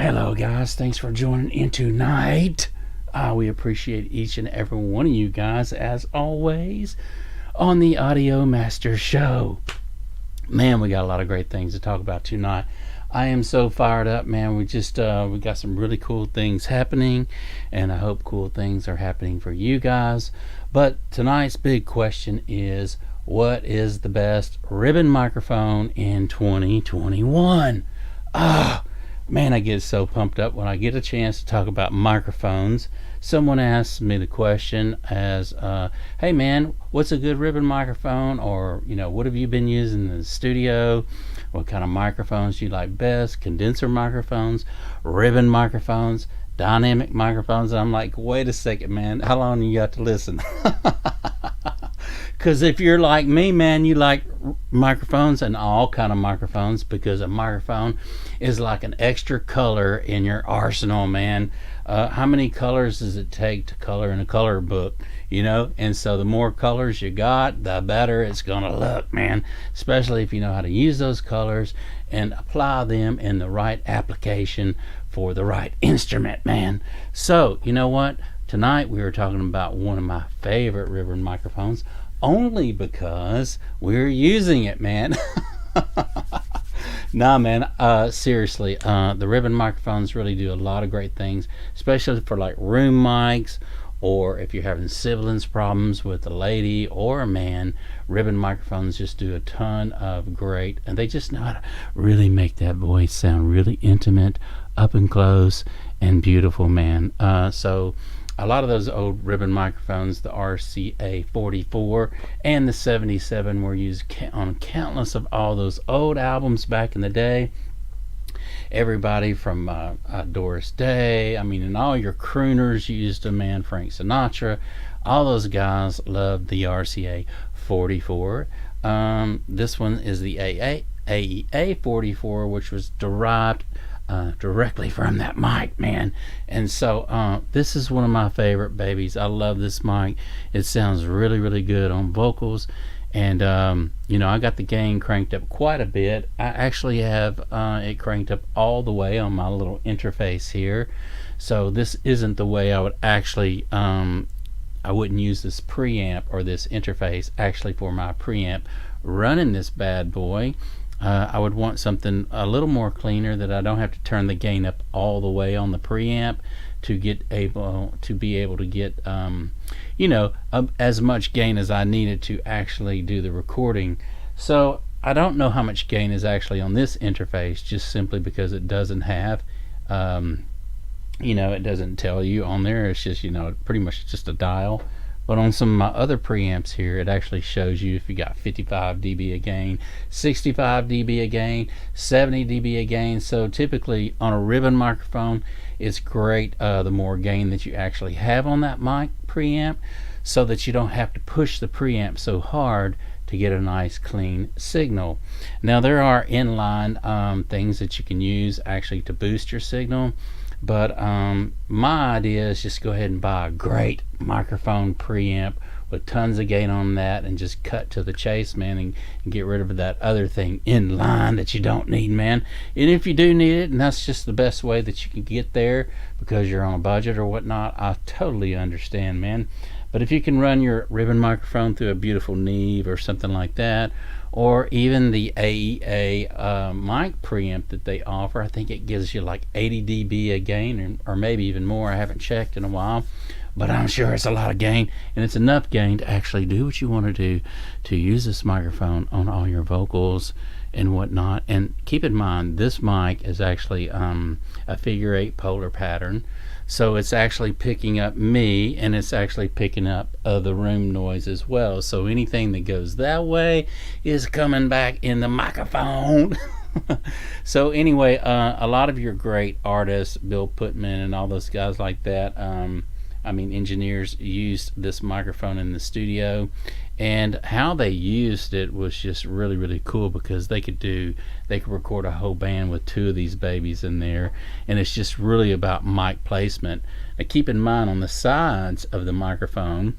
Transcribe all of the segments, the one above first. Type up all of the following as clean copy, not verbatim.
Hello, guys. Thanks for joining in tonight. We appreciate each and every one of you guys, as always, on the Audio Master Show. Man, we got a lot of great things to talk about tonight. I am so fired up, man. We got some really cool things happening, and I hope cool things are happening for you guys. But tonight's big question is, what is the best ribbon microphone in 2021? Man, I get so pumped up when I get a chance to talk about microphones. Someone asks me the question as, hey man, what's a good ribbon microphone? Or, what have you been using in the studio? What kind of microphones do you like best? Condenser microphones, ribbon microphones, dynamic microphones. And I'm like, wait a second, man, how long you got to listen? Because if you're like me, man, you like microphones and all kind of microphones, because a microphone is like an extra color in your arsenal, man. How many colors does it take to color in a color book? And so the more colors you got, the better it's gonna look, man. Especially if you know how to use those colors and apply them in the right application for the right instrument, man. So you know what? Tonight we were talking about one of my favorite ribbon microphones, only because we're using it, man. Nah, man, seriously, the ribbon microphones really do a lot of great things, especially for like room mics, or if you're having sibilance problems with a lady or a man. Ribbon microphones just do a ton of great, and they just know how to really make that voice sound really intimate, up and close, and beautiful, man. So a lot of those old ribbon microphones, the RCA 44 and the 77, were used on countless of all those old albums back in the day. Everybody from Doris Day, and all your crooners used them, man. Frank Sinatra, all those guys loved the RCA 44. This one is the AEA 44, which was derived directly from that mic, man. And so this is one of my favorite babies. I love this mic. It sounds really, really good on vocals. And I got the gain cranked up quite a bit. I actually have it cranked up all the way on my little interface here. So this isn't the way I would actually I wouldn't use this preamp or this interface actually for my preamp running this bad boy. I would want something a little more cleaner, that I don't have to turn the gain up all the way on the preamp to be able to get as much gain as I needed to actually do the recording. So I don't know how much gain is actually on this interface, just simply because it doesn't have it doesn't tell you on there. It's just pretty much just a dial. But on some of my other preamps here, it actually shows you if you got 55 dB of gain, 65 dB of gain, 70 dB of gain. So typically on a ribbon microphone, it's great the more gain that you actually have on that mic preamp, so that you don't have to push the preamp so hard to get a nice clean signal. Now there are inline things that you can use actually to boost your signal. But my idea is just go ahead and buy a great microphone preamp with tons of gain on that, and just cut to the chase, man, and get rid of that other thing in line that you don't need, man. And if you do need it, and that's just the best way that you can get there because you're on a budget or whatnot, I totally understand, man. But if you can run your ribbon microphone through a beautiful Neve or something like that, or even the AEA mic preamp that they offer, I think it gives you like 80 dB a gain, or maybe even more. I haven't checked in a while, but I'm sure it's a lot of gain, and it's enough gain to actually do what you want to do, to use this microphone on all your vocals and whatnot. And keep in mind, this mic is actually a figure 8 polar pattern. So it's actually picking up me, and it's actually picking up the room noise as well. So anything that goes that way is coming back in the microphone. So anyway, a lot of your great artists, Bill Putman and all those guys like that, engineers, used this microphone in the studio, and how they used it was just really, really cool, because they could record a whole band with two of these babies in there. And it's just really about mic placement. Now keep in mind, on the sides of the microphone,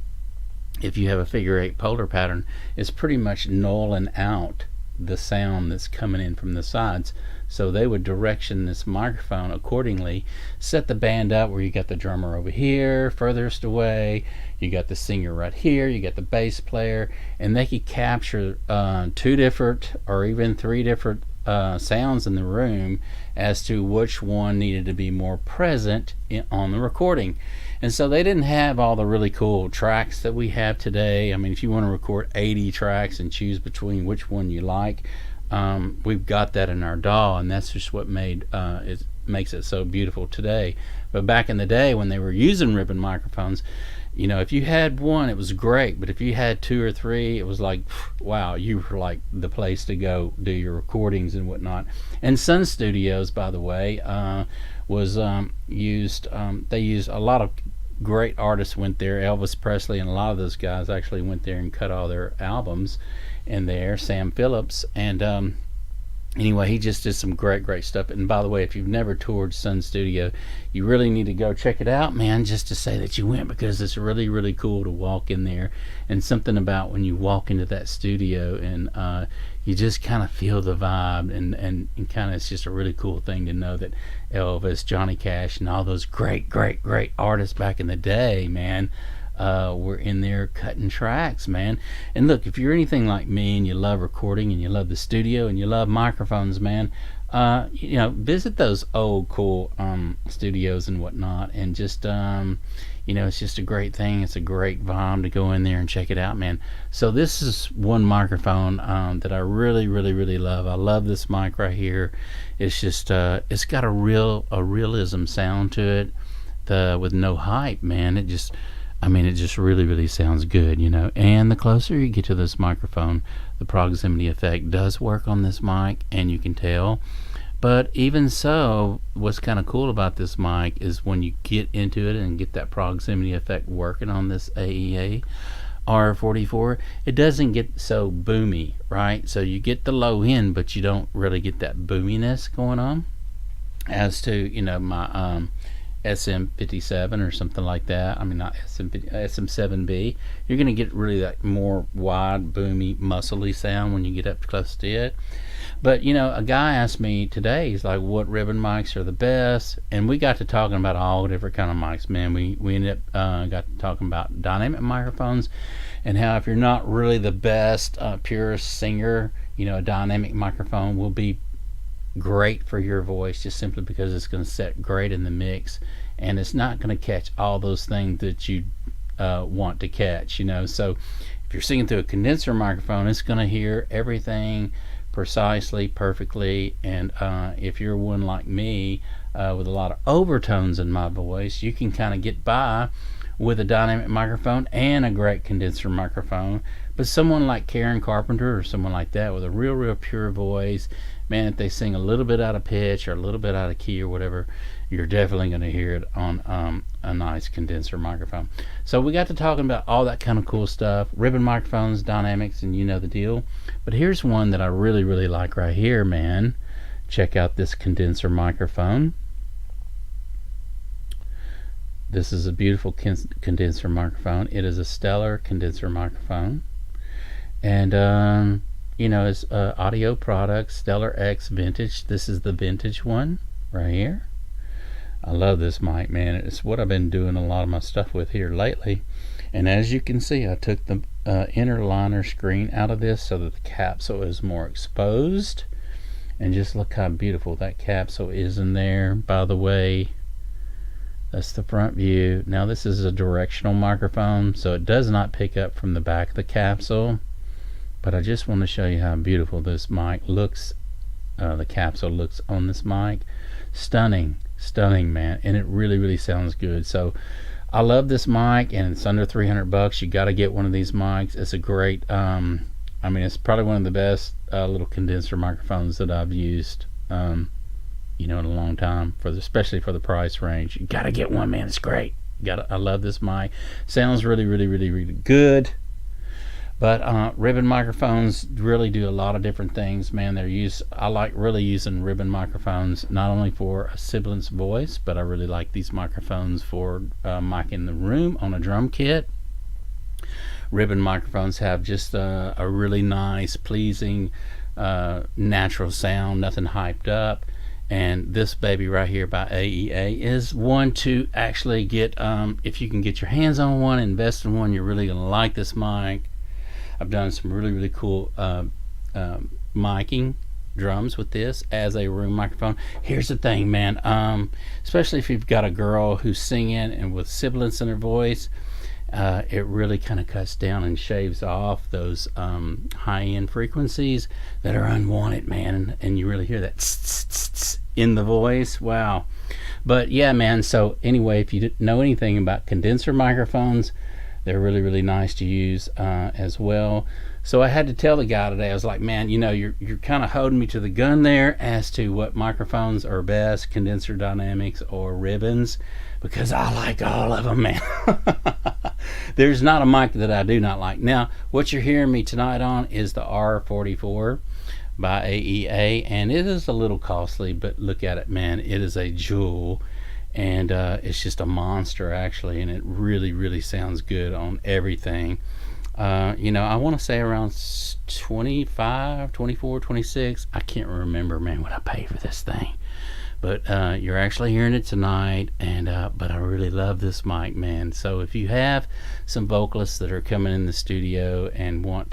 if you have a figure 8 polar pattern, it's pretty much nulling out the sound that's coming in from the sides. So they would direction this microphone accordingly, set the band up where you got the drummer over here furthest away, you got the singer right here, you got the bass player, and they could capture 2 different or even 3 different sounds in the room as to which one needed to be more present on the recording. And so they didn't have all the really cool tracks that we have today. I mean, if you want to record 80 tracks and choose between which one you like, we've got that in our DAW, and that's just what makes it so beautiful today. But back in the day when they were using ribbon microphones, you know, if you had one, it was great, but if you had 2 or 3, it was like, wow, you were like the place to go do your recordings and whatnot. And Sun Studios, by the way, was used. They used a lot of great artists went there. Elvis Presley and a lot of those guys actually went there and cut all their albums in there. Sam Phillips, and anyway, he just did some great stuff. And by the way, if you've never toured Sun Studio, you really need to go check it out, man, just to say that you went, because it's really cool to walk in there. And something about when you walk into that studio and you just kind of feel the vibe, and kind of, it's just a really cool thing to know that Elvis, Johnny Cash, and all those great artists back in the day, man, were in there cutting tracks, man. And look, if you're anything like me and you love recording and you love the studio and you love microphones, man, you know, visit those old cool studios and whatnot, and just you know, it's just a great thing. It's a great vibe to go in there and check it out, man. So this is one microphone that I really love. I love this mic right here. It's just it's got a realism sound to it, with no hype, man. It just, I mean, it just really sounds good, you know. And the closer you get to this microphone, the proximity effect does work on this mic, and you can tell. But even so, what's kind of cool about this mic is when you get into it and get that proximity effect working on this AEA R44, it doesn't get so boomy, right? So you get the low end, but you don't really get that boominess going on. As to, you know, my SM57 or something like that. I mean, not SM7B. You're going to get really that more wide, boomy, muscly sound when you get up close to it. But, you know, a guy asked me today, he's like, what ribbon mics are the best? And we got to talking about all different kind of mics, man. We ended up got to talking about dynamic microphones, and how if you're not really the best purest singer, you know, a dynamic microphone will be great for your voice, just simply because it's going to set great in the mix, and it's not going to catch all those things that you want to catch, you know. So if you're singing through a condenser microphone, it's going to hear everything precisely, perfectly. And if you're one like me, with a lot of overtones in my voice, you can kind of get by with a dynamic microphone and a great condenser microphone. But someone like Karen Carpenter or someone like that with a real pure voice, man, if they sing a little bit out of pitch or a little bit out of key or whatever, you're definitely going to hear it on a nice condenser microphone. So we got to talking about all that kind of cool stuff, ribbon microphones, dynamics, and you know the deal. But here's one that I really like right here, man. Check out this condenser microphone. This is a beautiful condenser microphone. It is a Stellar condenser microphone. And you know, it's Audio Products Stellar X Vintage. This is the vintage one right here. I love this mic, man. It's what I've been doing a lot of my stuff with here lately. And as you can see, I took the inner liner screen out of this so that the capsule is more exposed. And just look how beautiful that capsule is in there. By the way, that's the front view. Now this is a directional microphone, so it does not pick up from the back of the capsule. But I just want to show you how beautiful this mic looks. The capsule looks on this mic. Stunning, man. And it really sounds good. So I love this mic, and it's under $300. You got to get one of these mics. It's a great, I mean, it's probably one of the best little condenser microphones that I've used, you know, in a long time, especially for the price range. You got to get one, man. It's great. I love this mic. Sounds really good. But ribbon microphones really do a lot of different things, man. I like really using ribbon microphones not only for a sibilant's voice, but I really like these microphones for mic in the room on a drum kit. Ribbon microphones have just a really nice, pleasing natural sound, nothing hyped up. And this baby right here by AEA is one to actually get. If you can get your hands on one, invest in one, you're really going to like this mic. I've done some really, really cool miking drums with this as a room microphone. Here's the thing, man. Especially if you've got a girl who's singing and with sibilance in her voice, it really kind of cuts down and shaves off those high-end frequencies that are unwanted, man. And you really hear that tss, tss, tss in the voice. Wow. But yeah, man. So anyway, if you didn't know anything about condenser microphones, they're really, really nice to use as well. So I had to tell the guy today, I was like, man, you're kind of holding me to the gun there as to what microphones are best, Condenser Dynamics or Ribbons, because I like all of them, man. There's not a mic that I do not like. Now, what you're hearing me tonight on is the R44 by AEA, and it is a little costly, but look at it, man. It is a jewel. And it's just a monster, actually, and it really, really sounds good on everything. I want to say around 25, 24, 26. I can't remember, man, what I paid for this thing. But you're actually hearing it tonight, and but I really love this mic, man. So if you have some vocalists that are coming in the studio and you want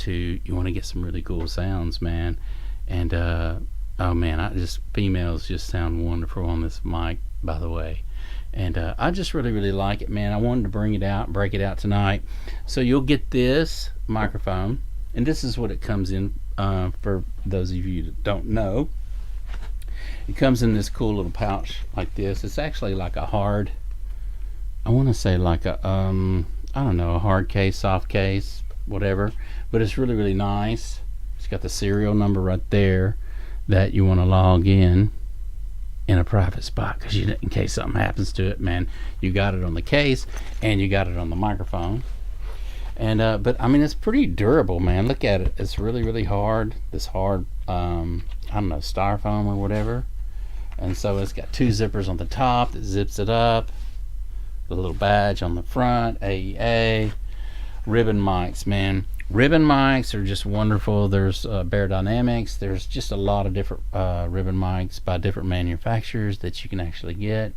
to get some really cool sounds, man, and oh man, females just sound wonderful on this mic, by the way. And I just really, really like it, man. I wanted to break it out tonight. So you'll get this microphone, and this is what it comes in for those of you that don't know. It comes in this cool little pouch like this. It's actually like a hard, I want to say like a, I don't know, a hard case, soft case, whatever. But it's really, really nice. It's got the serial number right there that you want to log in a private spot, because in case something happens to it, man, you got it on the case and you got it on the microphone. And but I mean, it's pretty durable, man. Look at it. It's really, really hard. This hard I don't know, styrofoam or whatever. And so it's got two zippers on the top that zips it up, the little badge on the front. AEA ribbon mics, man. Ribbon mics are just wonderful. There's Beyerdynamics. There's just a lot of different ribbon mics by different manufacturers that you can actually get.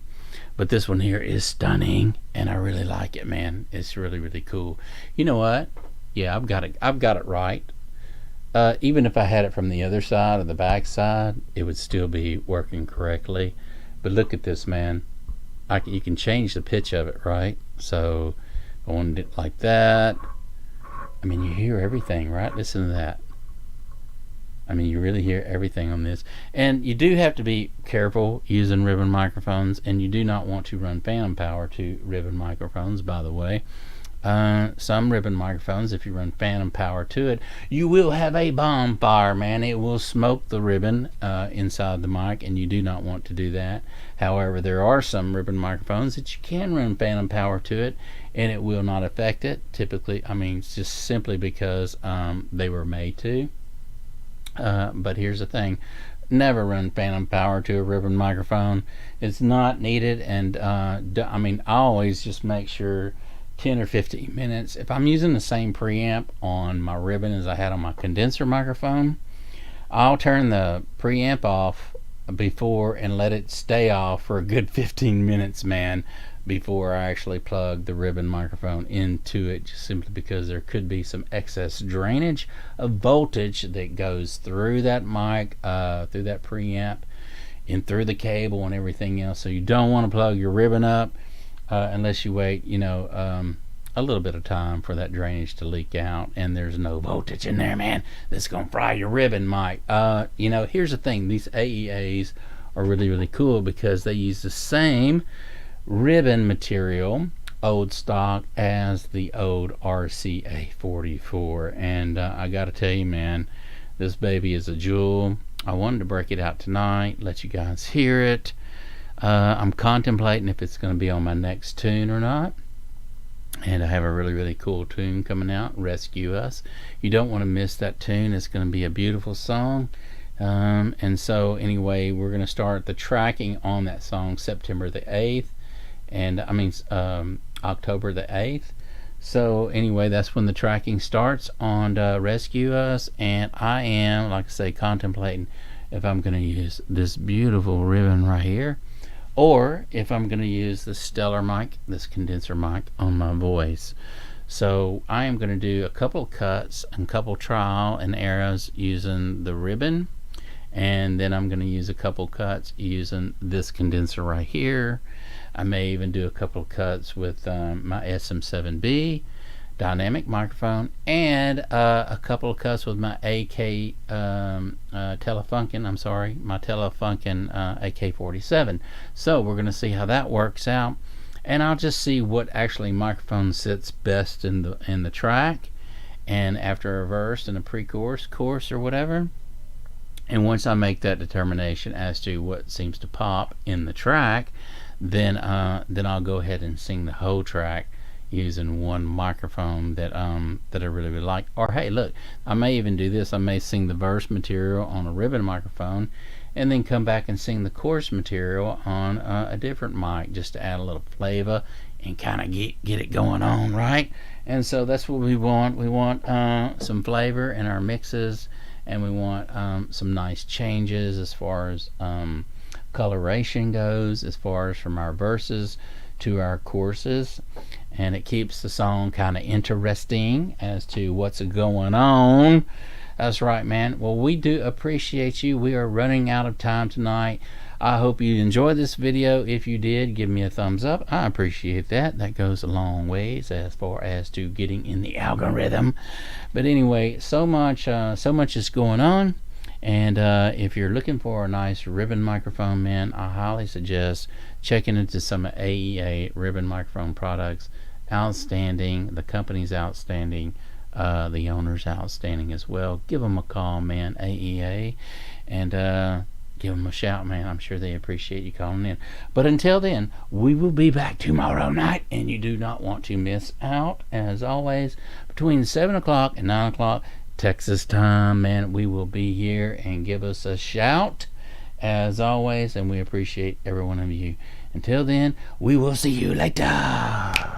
But this one here is stunning, and I really like it, man. It's really, really cool. You know what? Yeah, I've got it right. Even if I had it from the other side or the back side, it would still be working correctly. But look at this, man. You can change the pitch of it, right? So going it like that. I mean, you hear everything, right? Listen to that. I mean, you really hear everything on this. And you do have to be careful using ribbon microphones, and you do not want to run phantom power to ribbon microphones, by the way. Some ribbon microphones, if you run phantom power to it, you will have a bonfire, man. It will smoke the ribbon inside the mic, and you do not want to do that. However, there are some ribbon microphones that you can run phantom power to it, and it will not affect it. Typically, I mean, it's just simply because they were made to. But here's the thing. Never run phantom power to a ribbon microphone. It's not needed, and I mean, I always just make sure 10 or 15 minutes. If I'm using the same preamp on my ribbon as I had on my condenser microphone, I'll turn the preamp off before and let it stay off for a good 15 minutes, man, before I actually plug the ribbon microphone into it, just simply because there could be some excess drainage of voltage that goes through that mic, through that preamp, and through the cable and everything else. So you don't want to plug your ribbon up unless you wait, a little bit of time for that drainage to leak out, and there's no voltage in there, man. That's gonna fry your ribbon mic. Here's the thing. These AEAs are really, really cool because they use the same ribbon material, old stock, as the old RCA44. And I gotta tell you, man, this baby is a jewel. I wanted to break it out tonight, let you guys hear it. I'm contemplating if it's going to be on my next tune or not. And I have a really, really cool tune coming out, Rescue Us. You don't want to miss that tune. It's going to be a beautiful song. And so anyway, we're going to start the tracking on that song September the 8th. And I mean October the 8th. So anyway, that's when the tracking starts on Rescue Us, and I am, like I say, contemplating if I'm going to use this beautiful ribbon right here, or if I'm going to use the Stellar mic, this condenser mic on my voice. So I am going to do a couple cuts and couple trial and errors using the ribbon, and then I'm going to use a couple cuts using this condenser right here. I may even do a couple of cuts with my SM7B dynamic microphone, and a couple of cuts with my AK Telefunken. I'm sorry, my Telefunken AK47. So we're going to see how that works out, and I'll just see what actually microphone sits best in the track, and after a verse and a pre-chorus, chorus, or whatever. And once I make that determination as to what seems to pop in the track, then I'll go ahead and sing the whole track using one microphone that I really like. Or hey, look, I may even do this. I may sing the verse material on a ribbon microphone, and then come back and sing the chorus material on a different mic, just to add a little flavor and kind of get it going on, right? And so that's what we want. We want some flavor in our mixes, and we want some nice changes as far as coloration goes, as far as from our verses to our choruses, and it keeps the song kind of interesting as to what's going on. That's right, man. Well, we do appreciate you. We are running out of time tonight. I hope you enjoyed this video. If you did, give me a thumbs up. I appreciate that. That goes a long ways as far as to getting in the algorithm. But anyway, so much is going on. And if you're looking for a nice ribbon microphone, man, I highly suggest checking into some AEA ribbon microphone products. Outstanding. The company's outstanding. The owner's outstanding as well. Give them a call, man, AEA, and give them a shout, man. I'm sure they appreciate you calling in. But until then, we will be back tomorrow night, and you do not want to miss out. As always, between 7 o'clock and 9 o'clock Texas time, man, we will be here, and give us a shout as always, and we appreciate every one of you. Until then, we will see you later.